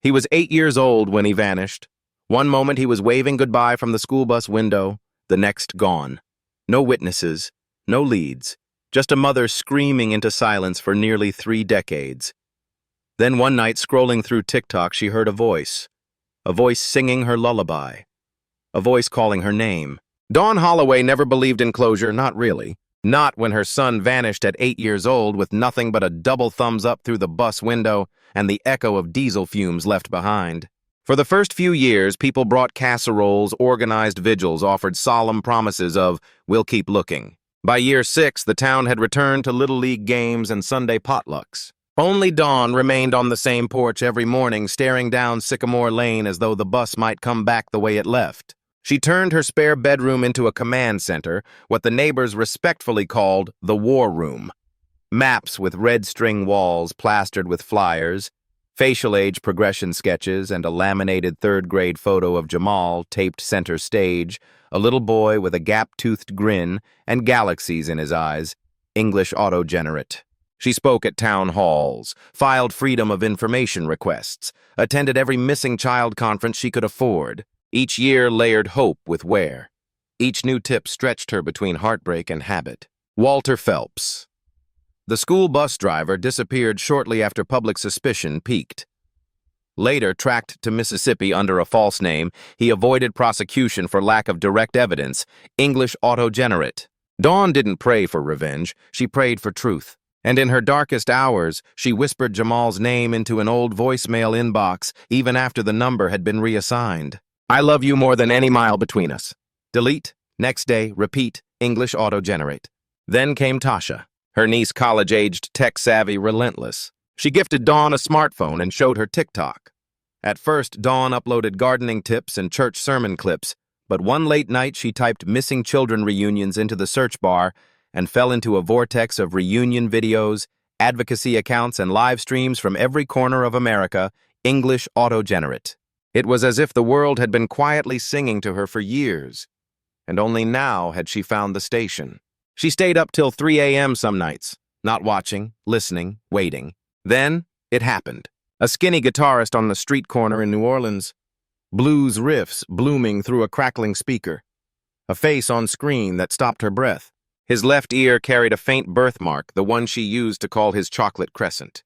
He was 8 years old when he vanished. One moment he was waving goodbye from the school bus window, the next gone. No witnesses, no leads, just a mother screaming into silence for nearly 3 decades. Then one night, scrolling through TikTok, she heard a voice singing her lullaby, a voice calling her name. Dawn Holloway never believed in closure, not really. Not when her son vanished at 8 years old with nothing but a double thumbs up through the bus window and the echo of diesel fumes left behind. For the first few years, people brought casseroles, organized vigils, offered solemn promises of, "We'll keep looking." By year 6, the town had returned to Little League games and Sunday potlucks. Only Dawn remained on the same porch every morning, staring down Sycamore Lane as though the bus might come back the way it left. She turned her spare bedroom into a command center, what the neighbors respectfully called the war room. Maps with red string walls plastered with flyers, facial age progression sketches, and a laminated third-grade photo of Jamal taped center stage, a little boy with a gap-toothed grin and galaxies in his eyes, English auto-generate. She spoke at town halls, filed freedom of information requests, attended every missing child conference she could afford. Each year layered hope with wear. Each new tip stretched her between heartbreak and habit. Walter Phelps. The school bus driver disappeared shortly after public suspicion peaked. Later tracked to Mississippi under a false name, he avoided prosecution for lack of direct evidence, English auto-generate. Dawn didn't pray for revenge, she prayed for truth. And in her darkest hours, she whispered Jamal's name into an old voicemail inbox even after the number had been reassigned. "I love you more than any mile between us." Delete, next day, repeat, English auto-generate. Then came Tasha, her niece college-aged, tech-savvy, relentless. She gifted Dawn a smartphone and showed her TikTok. At first, Dawn uploaded gardening tips and church sermon clips, but one late night she typed missing children reunions into the search bar and fell into a vortex of reunion videos, advocacy accounts, and live streams from every corner of America, English auto-generate. It was as if the world had been quietly singing to her for years, and only now had she found the station. She stayed up till 3 a.m. some nights, not watching, listening, waiting. Then, it happened. A skinny guitarist on the street corner in New Orleans. Blues riffs blooming through a crackling speaker. A face on screen that stopped her breath. His left ear carried a faint birthmark, the one she used to call his chocolate crescent.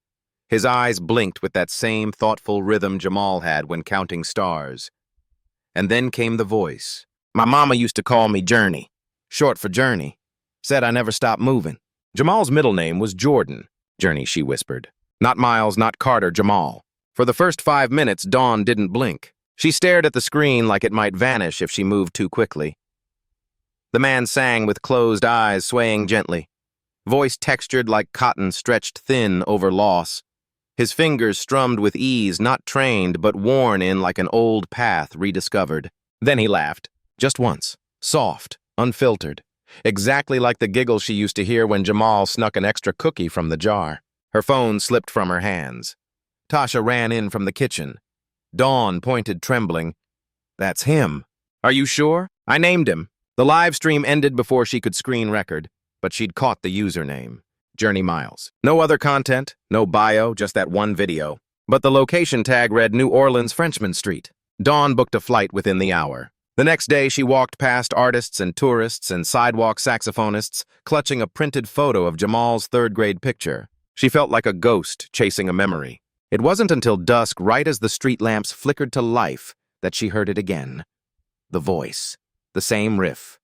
His eyes blinked with that same thoughtful rhythm Jamal had when counting stars. And then came the voice. My mama used to call me Jurnie, short for Jurnie. Said I never stopped moving. Jamal's middle name was Jordan. Jurnie, she whispered. Not Miles, not Carter, Jamal. For the first 5 minutes, Dawn didn't blink. She stared at the screen like it might vanish if she moved too quickly. The man sang with closed eyes, swaying gently. Voice textured like cotton stretched thin over loss. His fingers strummed with ease, not trained, but worn in like an old path rediscovered. Then he laughed. Just once. Soft, unfiltered. Exactly like the giggle she used to hear when Jamal snuck an extra cookie from the jar. Her phone slipped from her hands. Tasha ran in from the kitchen. Dawn pointed, trembling. That's him. Are you sure? I named him. The live stream ended before she could screen record, but she'd caught the username. Jurnie Miles. No other content, no bio, just that one video. But the location tag read New Orleans, Frenchman Street. Dawn booked a flight within the hour. The next day, she walked past artists and tourists and sidewalk saxophonists, clutching a printed photo of Jamal's third-grade picture. She felt like a ghost chasing a memory. It wasn't until dusk, right as the street lamps flickered to life, that she heard it again. The voice. The same riff.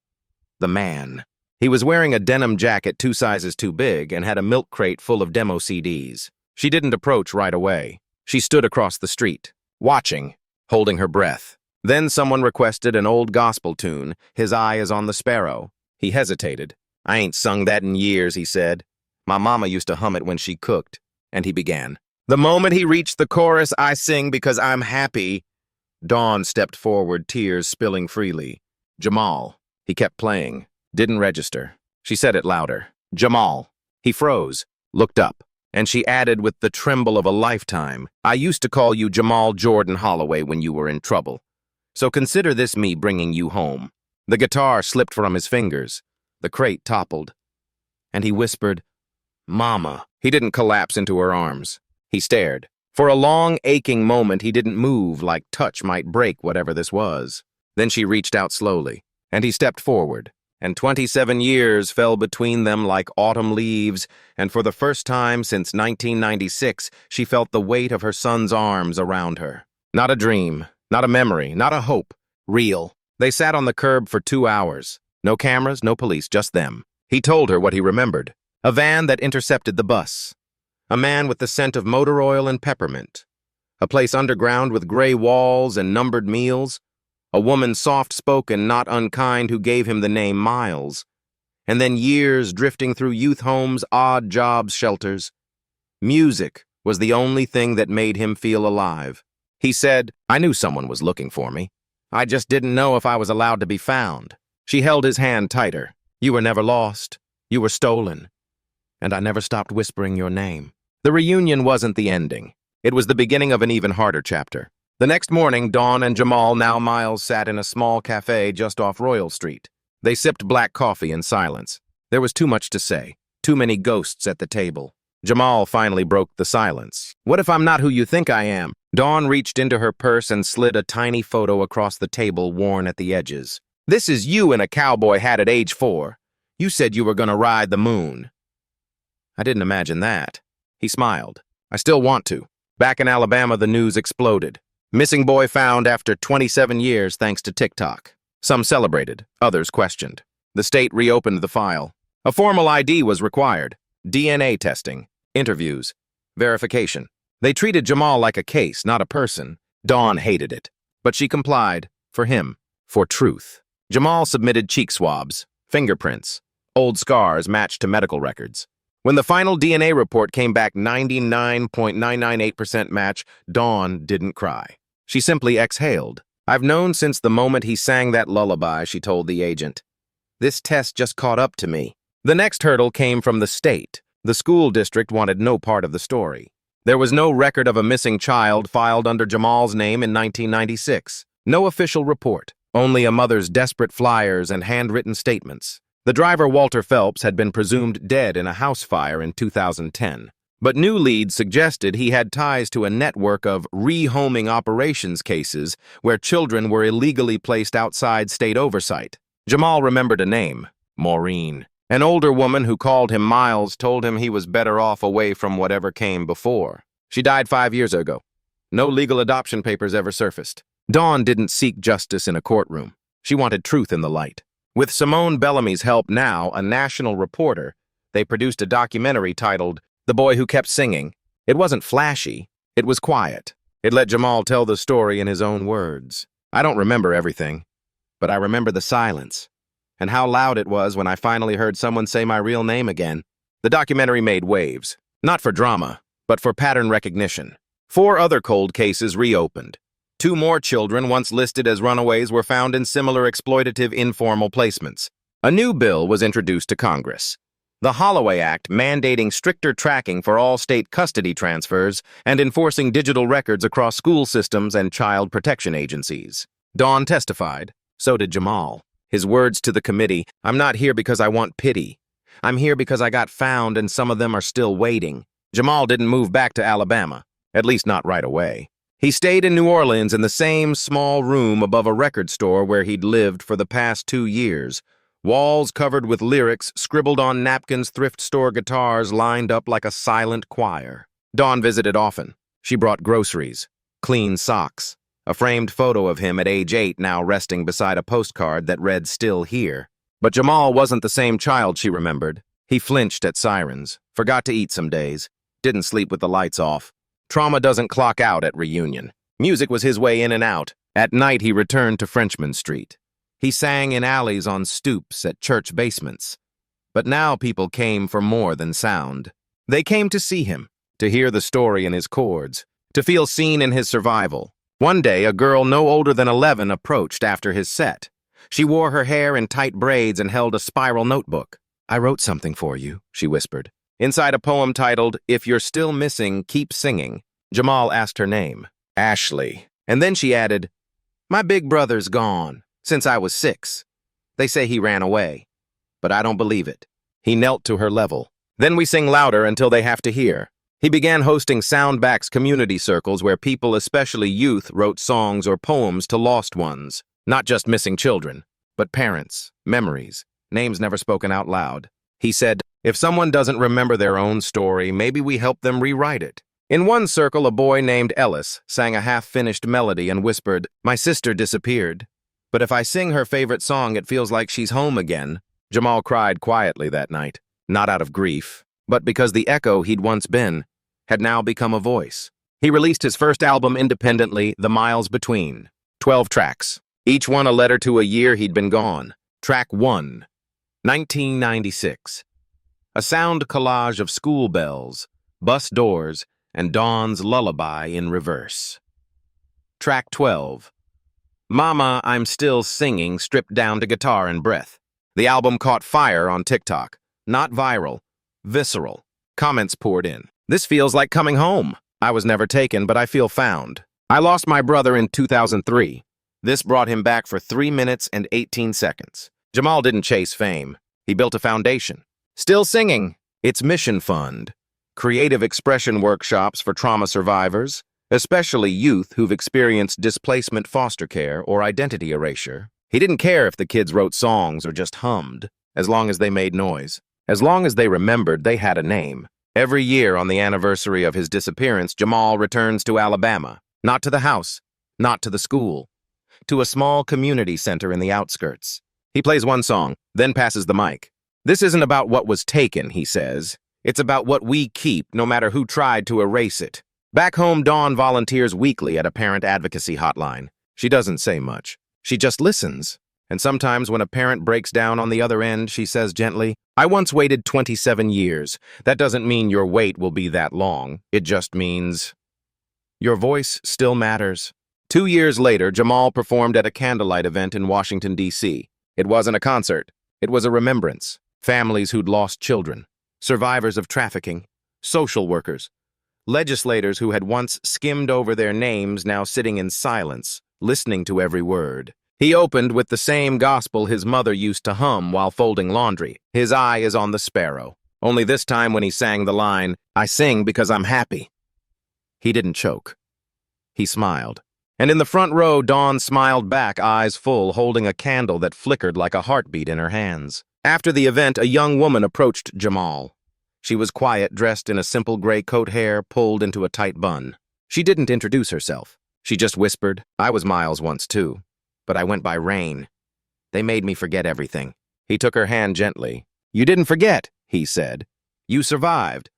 The man. He was wearing a denim jacket 2 sizes too big and had a milk crate full of demo CDs. She didn't approach right away. She stood across the street, watching, holding her breath. Then someone requested an old gospel tune, His Eye is on the Sparrow. He hesitated. I ain't sung that in years, he said. My mama used to hum it when she cooked. And he began. The moment he reached the chorus, I sing because I'm happy. Dawn stepped forward, tears spilling freely. Jamal. He kept playing. Didn't register. She said it louder. Jamal. He froze, looked up, and she added with the tremble of a lifetime, I used to call you Jamal Jordan Holloway when you were in trouble. So consider this me bringing you home. The guitar slipped from his fingers. The crate toppled. And he whispered, Mama. He didn't collapse into her arms. He stared. For a long, aching moment, he didn't move, like touch might break whatever this was. Then she reached out slowly, and he stepped forward, and 27 years fell between them like autumn leaves, and for the first time since 1996, she felt the weight of her son's arms around her. Not a dream, not a memory, not a hope. Real. They sat on the curb for 2 hours. No cameras, no police, just them. He told her what he remembered. A van that intercepted the bus. A man with the scent of motor oil and peppermint. A place underground with gray walls and numbered meals. A woman soft-spoken, not unkind, who gave him the name Miles. And then years drifting through youth homes, odd jobs, shelters. Music was the only thing that made him feel alive. He said, "I knew someone was looking for me. I just didn't know if I was allowed to be found." She held his hand tighter. "You were never lost. You were stolen. And I never stopped whispering your name." The reunion wasn't the ending. It was the beginning of an even harder chapter. The next morning, Dawn and Jamal, now Miles, sat in a small cafe just off Royal Street. They sipped black coffee in silence. There was too much to say, too many ghosts at the table. Jamal finally broke the silence. "What if I'm not who you think I am?" Dawn reached into her purse and slid a tiny photo across the table, worn at the edges. "This is you in a cowboy hat at age 4. You said you were going to ride the moon." "I didn't imagine that." He smiled. "I still want to." Back in Alabama, the news exploded. Missing boy found after 27 years thanks to TikTok. Some celebrated, others questioned. The state reopened the file. A formal ID was required. DNA testing, interviews, verification. They treated Jamal like a case, not a person. Dawn hated it. But she complied. For him. For truth. Jamal submitted cheek swabs, fingerprints. Old scars matched to medical records. When the final DNA report came back 99.998% match, Dawn didn't cry. She simply exhaled. "I've known since the moment he sang that lullaby," she told the agent. "This test just caught up to me." The next hurdle came from the state. The school district wanted no part of the story. There was no record of a missing child filed under Jamal's name in 1996. No official report. Only a mother's desperate flyers and handwritten statements. The driver, Walter Phelps, had been presumed dead in a house fire in 2010. But new leads suggested he had ties to a network of rehoming operations cases where children were illegally placed outside state oversight. Jamal remembered a name, Maureen. An older woman who called him Miles told him he was better off away from whatever came before. She died 5 years ago. No legal adoption papers ever surfaced. Dawn didn't seek justice in a courtroom. She wanted truth in the light. With Simone Bellamy's help, now a national reporter, they produced a documentary titled The Boy Who Kept Singing. It wasn't flashy. It was quiet. It let Jamal tell the story in his own words. "I don't remember everything, but I remember the silence, and how loud it was when I finally heard someone say my real name again." The documentary made waves, not for drama, but for pattern recognition. 4 other cold cases reopened. 2 more children once listed as runaways were found in similar exploitative informal placements. A new bill was introduced to Congress. The Holloway Act, mandating stricter tracking for all state custody transfers and enforcing digital records across school systems and child protection agencies. Dawn testified. So did Jamal. His words to the committee, "I'm not here because I want pity. I'm here because I got found and some of them are still waiting." Jamal didn't move back to Alabama, at least not right away. He stayed in New Orleans in the same small room above a record store where he'd lived for the past 2 years. Walls covered with lyrics, scribbled on napkins, thrift store guitars lined up like a silent choir. Dawn visited often. She brought groceries, clean socks, a framed photo of him at age 8 now resting beside a postcard that read "Still Here." But Jamal wasn't the same child she remembered. He flinched at sirens, forgot to eat some days, didn't sleep with the lights off. Trauma doesn't clock out at reunion. Music was his way in and out. At night, he returned to Frenchman Street. He sang in alleys on stoops at church basements. But now people came for more than sound. They came to see him, to hear the story in his chords, to feel seen in his survival. One day, a girl no older than 11 approached after his set. She wore her hair in tight braids and held a spiral notebook. "I wrote something for you," she whispered. Inside a poem titled, "If You're Still Missing, Keep Singing." Jamal asked her name, Ashley. And then she added, "My big brother's gone, since I was 6. They say he ran away, but I don't believe it." He knelt to her level. "Then we sing louder until they have to hear." He began hosting Soundbacks community circles where people, especially youth, wrote songs or poems to lost ones. Not just missing children, but parents, memories, names never spoken out loud. He said, if someone doesn't remember their own story, maybe we help them rewrite it. In one circle, a boy named Ellis sang a half-finished melody and whispered, "My sister disappeared. But if I sing her favorite song, it feels like she's home again." Jamal cried quietly that night, not out of grief, but because the echo he'd once been had now become a voice. He released his first album independently, The Miles Between. 12 tracks, each one a letter to a year he'd been gone. Track 1, 1996. A sound collage of school bells, bus doors, and dawn's lullaby in reverse. Track 12. Mama, I'm Still Singing, stripped down to guitar and breath. The album caught fire on TikTok. Not viral, visceral. Comments poured in. This feels like coming home. I was never taken, but I feel found. I lost my brother in 2003. This brought him back for 3 minutes and 18 seconds. Jamal didn't chase fame. He built a foundation. Still Singing, its mission fund. Creative expression workshops for trauma survivors, especially youth who've experienced displacement foster care or identity erasure. He didn't care if the kids wrote songs or just hummed, as long as they made noise. As long as they remembered they had a name. Every year on the anniversary of his disappearance, Jamal returns to Alabama. Not to the house, not to the school, to a small community center in the outskirts. He plays one song, then passes the mic. This isn't about what was taken, he says. It's about what we keep, no matter who tried to erase it. Back home, Dawn volunteers weekly at a parent advocacy hotline. She doesn't say much. She just listens. And sometimes when a parent breaks down on the other end, she says gently, I once waited 27 years. That doesn't mean your wait will be that long. It just means your voice still matters. 2 years later, Jamal performed at a candlelight event in Washington, D.C. It wasn't a concert. It was a remembrance. Families who'd lost children, survivors of trafficking, social workers, legislators who had once skimmed over their names now sitting in silence, listening to every word. He opened with the same gospel his mother used to hum while folding laundry. His eye is on the sparrow. Only this time when he sang the line, I sing because I'm happy. He didn't choke. He smiled. And in the front row, Dawn smiled back, eyes full, holding a candle that flickered like a heartbeat in her hands. After the event, a young woman approached Jamal. She was quiet, dressed in a simple gray coat, hair pulled into a tight bun. She didn't introduce herself. She just whispered, I was Miles once too, but I went by Rain. They made me forget everything. He took her hand gently. You didn't forget, he said. You survived.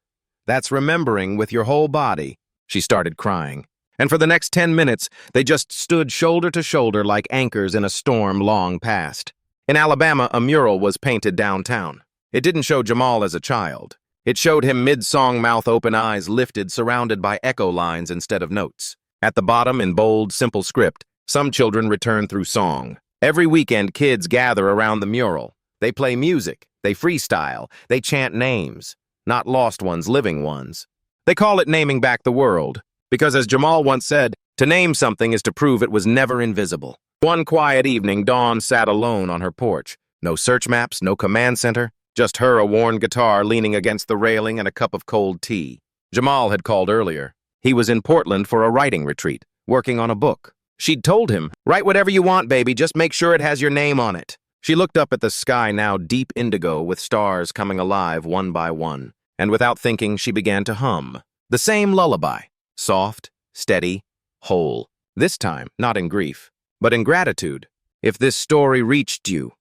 That's remembering with your whole body. She started crying. And for the next 10 minutes, they just stood shoulder to shoulder like anchors in a storm long past. In Alabama, a mural was painted downtown. It didn't show Jamal as a child. It showed him mid-song, mouth open, eyes lifted, surrounded by echo lines instead of notes. At the bottom, in bold, simple script, some children return through song. Every weekend, kids gather around the mural. They play music, they freestyle, they chant names. Not lost ones, living ones. They call it naming back the world. Because as Jamal once said, to name something is to prove it was never invisible. One quiet evening, Dawn sat alone on her porch. No search maps, no command center, just her, a worn guitar leaning against the railing, and a cup of cold tea. Jamal had called earlier. He was in Portland for a writing retreat, working on a book. She'd told him, write whatever you want, baby, just make sure it has your name on it. She looked up at the sky, now deep indigo, with stars coming alive one by one. And without thinking, she began to hum. The same lullaby. Soft, steady, whole. This time, not in grief, but in gratitude. If this story reached you,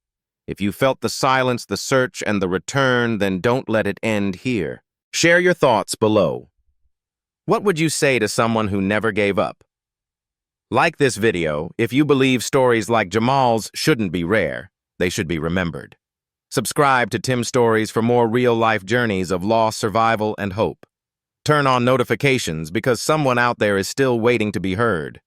if you felt the silence, the search, and the return, then don't let it end here. Share your thoughts below. What would you say to someone who never gave up? Like this video if you believe stories like Jamal's shouldn't be rare, they should be remembered. Subscribe to Tim Stories for more real-life journeys of loss, survival, and hope. Turn on notifications because someone out there is still waiting to be heard.